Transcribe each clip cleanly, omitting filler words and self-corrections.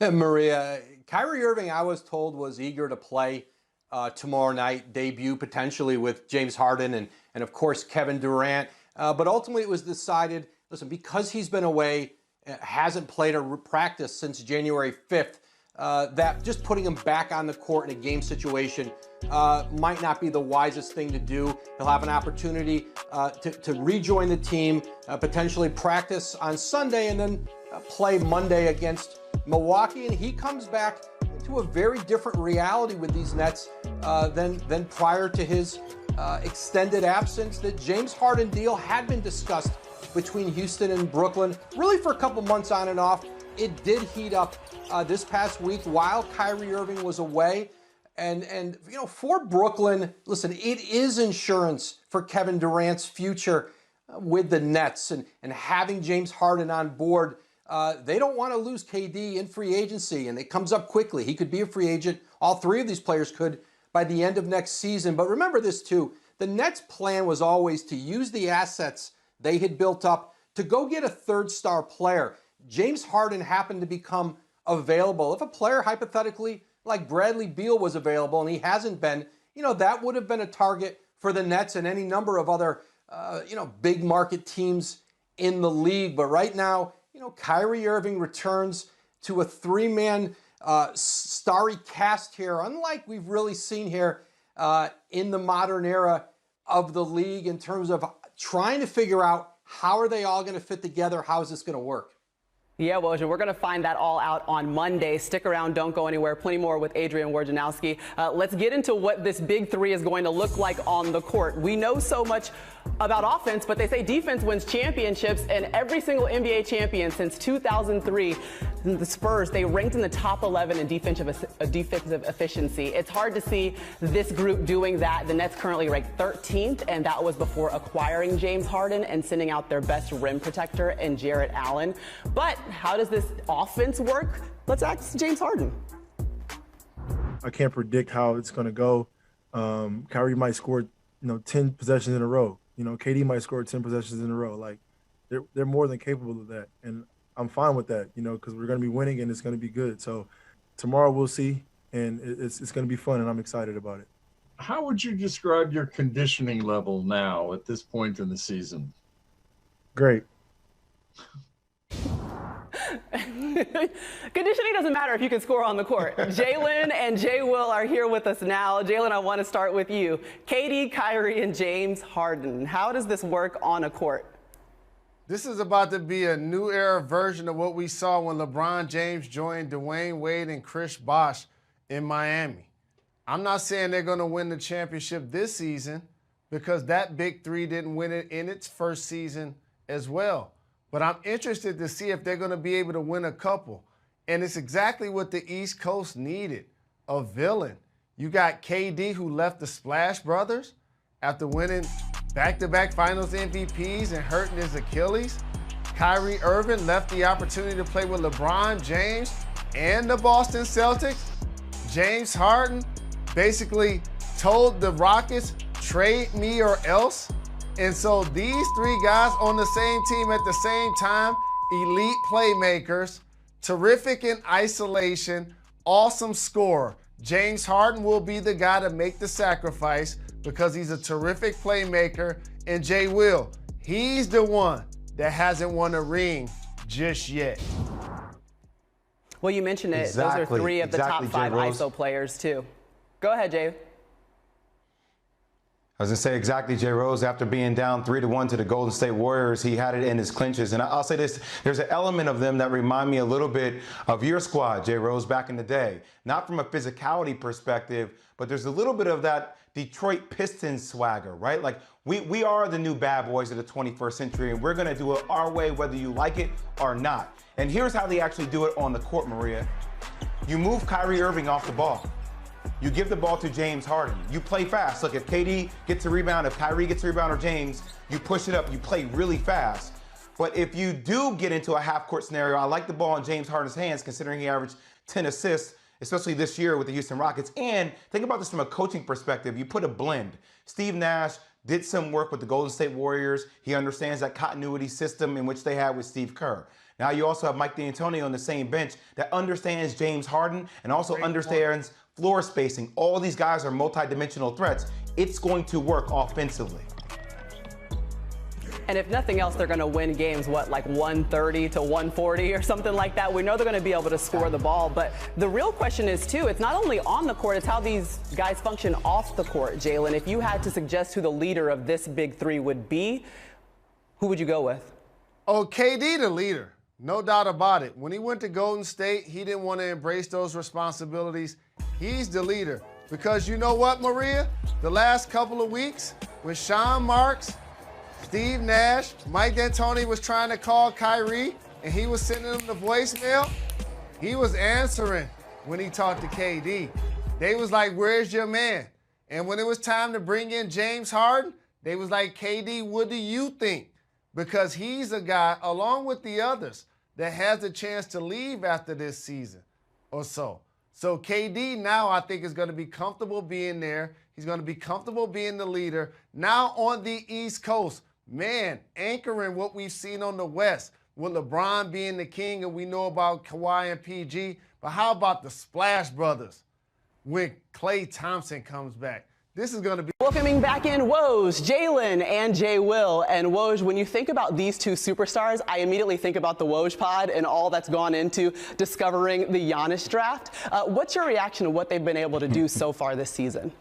And Maria, Kyrie Irving, I was told, was eager to play tomorrow night, debut potentially with James Harden and of course, Kevin Durant. But ultimately, it was decided, listen, because he's been away, hasn't played a practice since January 5th, that just putting him back on the court in a game situation might not be the wisest thing to do. He'll have an opportunity to rejoin the team, potentially practice on Sunday, and then play Monday against Milwaukee. And he comes back to a very different reality with these Nets than prior to his extended absence. The James Harden deal had been discussed between Houston and Brooklyn, really for a couple months on and off. It did heat up this past week while Kyrie Irving was away. And you know, for Brooklyn, listen, it is insurance for Kevin Durant's future with the Nets and having James Harden on board. They don't want to lose KD in free agency, and it comes up quickly. He could be a free agent. All three of these players could by the end of next season. But remember this too, the Nets' plan was always to use the assets they had built up to go get a third-star player. James Harden happened to become available. If a player hypothetically like Bradley Beal was available and he hasn't been, you know, that would have been a target for the Nets and any number of other, big market teams in the league. But right now, you know, Kyrie Irving returns to a three-man starry cast here, unlike we've really seen here in the modern era of the league in terms of trying to figure out how are they all going to fit together, how is this going to work? Yeah, Woj, we're going to find that all out on Monday. Stick around, don't go anywhere. Plenty more with Adrian Wojnarowski. Let's get into what this big three is going to look like on the court. We know so much about offense, but they say defense wins championships, and every single NBA champion since 2003, the Spurs, they ranked in the top 11 in defensive efficiency. It's hard to see this group doing that. The Nets currently ranked 13th, and that was before acquiring James Harden and sending out their best rim protector in Jarrett Allen. But how does this offense work? Let's ask James Harden. I can't predict how it's going to go. Kyrie might score, 10 possessions in a row. KD might score 10 possessions in a row. Like, they're more than capable of that. And I'm fine with that, because we're going to be winning and it's going to be good. So tomorrow we'll see, and it's going to be fun, and I'm excited about it. How would you describe your conditioning level now at this point in the season? Great. Conditioning doesn't matter if you can score on the court. Jalen and Jay Will are here with us now. Jalen, I want to start with you. KD, Kyrie, and James Harden. How does this work on a court? This is about to be a new era version of what we saw when LeBron James joined Dwayne Wade and Chris Bosh in Miami. I'm not saying they're going to win the championship this season because that big three didn't win it in its first season as well. But I'm interested to see if they're going to be able to win a couple. And it's exactly what the East Coast needed, a villain. You got KD, who left the Splash Brothers after winning back-to-back finals MVPs and hurting his Achilles. Kyrie Irving left the opportunity to play with LeBron James and the Boston Celtics. James Harden basically told the Rockets, trade me or else. And so these three guys on the same team at the same time, elite playmakers, terrific in isolation, awesome scorer. James Harden will be the guy to make the sacrifice because he's a terrific playmaker. And Jay Will, he's the one that hasn't won a ring just yet. Well, you mentioned it. Exactly. Those are three of the top five ISO players, too. Go ahead, Jay. I was going to say exactly, Jay Rose, after being down 3-1 to the Golden State Warriors, he had it in his clinches. And I'll say this, there's an element of them that remind me a little bit of your squad, Jay Rose, back in the day. Not from a physicality perspective, but there's a little bit of that Detroit Pistons swagger, right? Like, we are the new bad boys of the 21st century, and we're going to do it our way, whether you like it or not. And here's how they actually do it on the court, Maria. You move Kyrie Irving off the ball. You give the ball to James Harden. You play fast. Look, if KD gets a rebound, if Kyrie gets a rebound, or James, you push it up, you play really fast. But if you do get into a half-court scenario, I like the ball in James Harden's hands, considering he averaged 10 assists, especially this year with the Houston Rockets. And think about this from a coaching perspective. You put a blend. Steve Nash did some work with the Golden State Warriors. He understands that continuity system in which they had with Steve Kerr. Now you also have Mike D'Antoni on the same bench that understands James Harden and also understands floor spacing. All these guys are multi-dimensional threats. It's going to work offensively. And if nothing else, they're going to win games, like 130 to 140 or something like that. We know they're going to be able to score the ball. But the real question is, too, it's not only on the court, it's how these guys function off the court, Jalen. If you had to suggest who the leader of this big three would be, who would you go with? Oh, KD the leader. No doubt about it. When he went to Golden State, he didn't want to embrace those responsibilities. He's the leader. Because you know what, Maria? The last couple of weeks, when Sean Marks, Steve Nash, Mike D'Antoni was trying to call Kyrie, and he was sending him the voicemail, he was answering when he talked to KD. They was like, where's your man? And when it was time to bring in James Harden, they was like, KD, what do you think? Because he's a guy, along with the others, that has a chance to leave after this season or so. So KD now, I think, is going to be comfortable being there. He's going to be comfortable being the leader. Now on the East Coast, man, anchoring what we've seen on the West, with LeBron being the king, and we know about Kawhi and PG. But how about the Splash Brothers when Klay Thompson comes back? This is going to be... Welcoming back in Woj, Jalen, and Jay Will. And Woj, when you think about these two superstars, I immediately think about the Woj pod and all that's gone into discovering the Giannis draft. What's your reaction to what they've been able to do so far this season?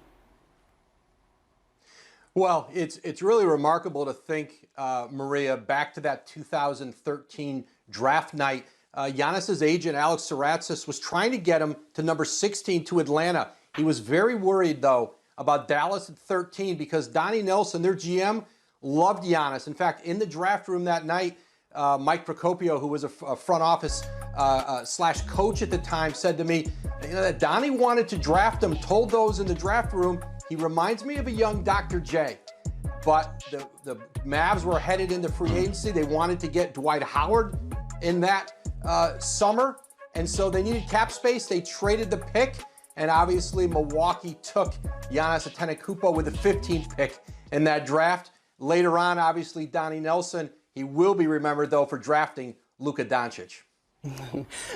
Well, it's really remarkable to think, Maria, back to that 2013 draft night. Giannis's agent, Alex Saratsas, was trying to get him to number 16 to Atlanta. He was very worried, though, about Dallas at 13 because Donnie Nelson, their GM, loved Giannis. In fact, in the draft room that night, Mike Procopio, who was a front office slash coach at the time, said to me, that Donnie wanted to draft him, told those in the draft room, he reminds me of a young Dr. J. But the Mavs were headed into free agency. They wanted to get Dwight Howard in that summer, and so they needed cap space. They traded the pick, and obviously Milwaukee took Giannis Antetokounmpo with the 15th pick in that draft. Later on, obviously, Donnie Nelson, he will be remembered, though, for drafting Luka Doncic.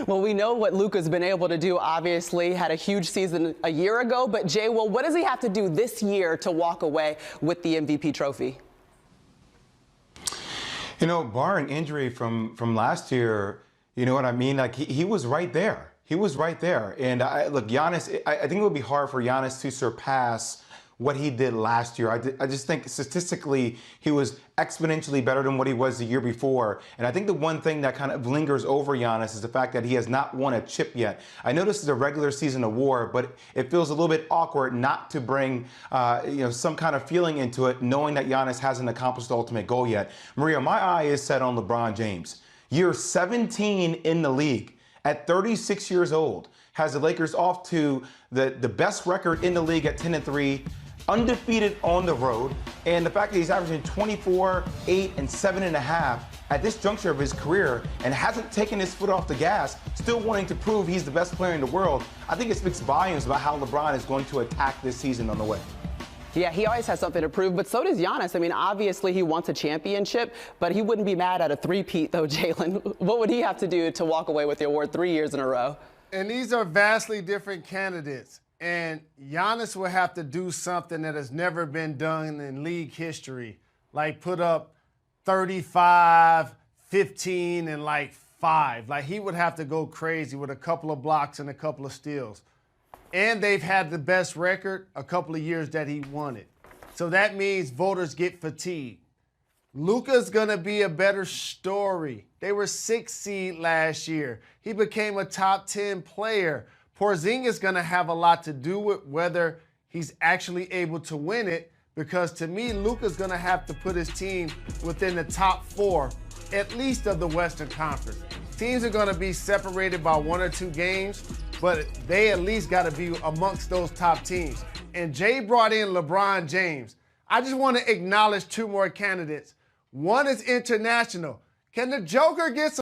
Well, we know what Luka's been able to do, obviously, had a huge season a year ago. But, Jay, well, what does he have to do this year to walk away with the MVP trophy? You know, barring injury from last year, you know what I mean? Like, he was right there. He was right there. And look, Giannis, I think it would be hard for Giannis to surpass what he did last year. I just think statistically he was exponentially better than what he was the year before. And I think the one thing that kind of lingers over Giannis is the fact that he has not won a chip yet. I know this is a regular season award, but it feels a little bit awkward not to bring some kind of feeling into it, knowing that Giannis hasn't accomplished the ultimate goal yet. Maria, my eye is set on LeBron James. Year 17 in the league. At 36 years old, has the Lakers off to the best record in the league at 10-3, undefeated on the road, and the fact that he's averaging 24, 8, and 7.5 at this juncture of his career and hasn't taken his foot off the gas, still wanting to prove he's the best player in the world, I think it speaks volumes about how LeBron is going to attack this season on the way. Yeah, he always has something to prove, but so does Giannis. I mean, obviously he wants a championship, but he wouldn't be mad at a three-peat, though, Jalen. What would he have to do to walk away with the award 3 years in a row? And these are vastly different candidates. And Giannis will have to do something that has never been done in league history, like put up 35, 15, and 5. Like, he would have to go crazy with a couple of blocks and a couple of steals. And they've had the best record a couple of years that he won it. So that means voters get fatigued. Luka's going to be a better story. They were 6th seed last year. He became a top 10 player. Porzingis going to have a lot to do with whether he's actually able to win it, because to me, Luka's going to have to put his team within the top 4, at least of the Western Conference. Teams are going to be separated by 1 or 2 games, but they at least got to be amongst those top teams. And Jay brought in LeBron James. I just want to acknowledge 2 more candidates. One is international. Can the Joker get some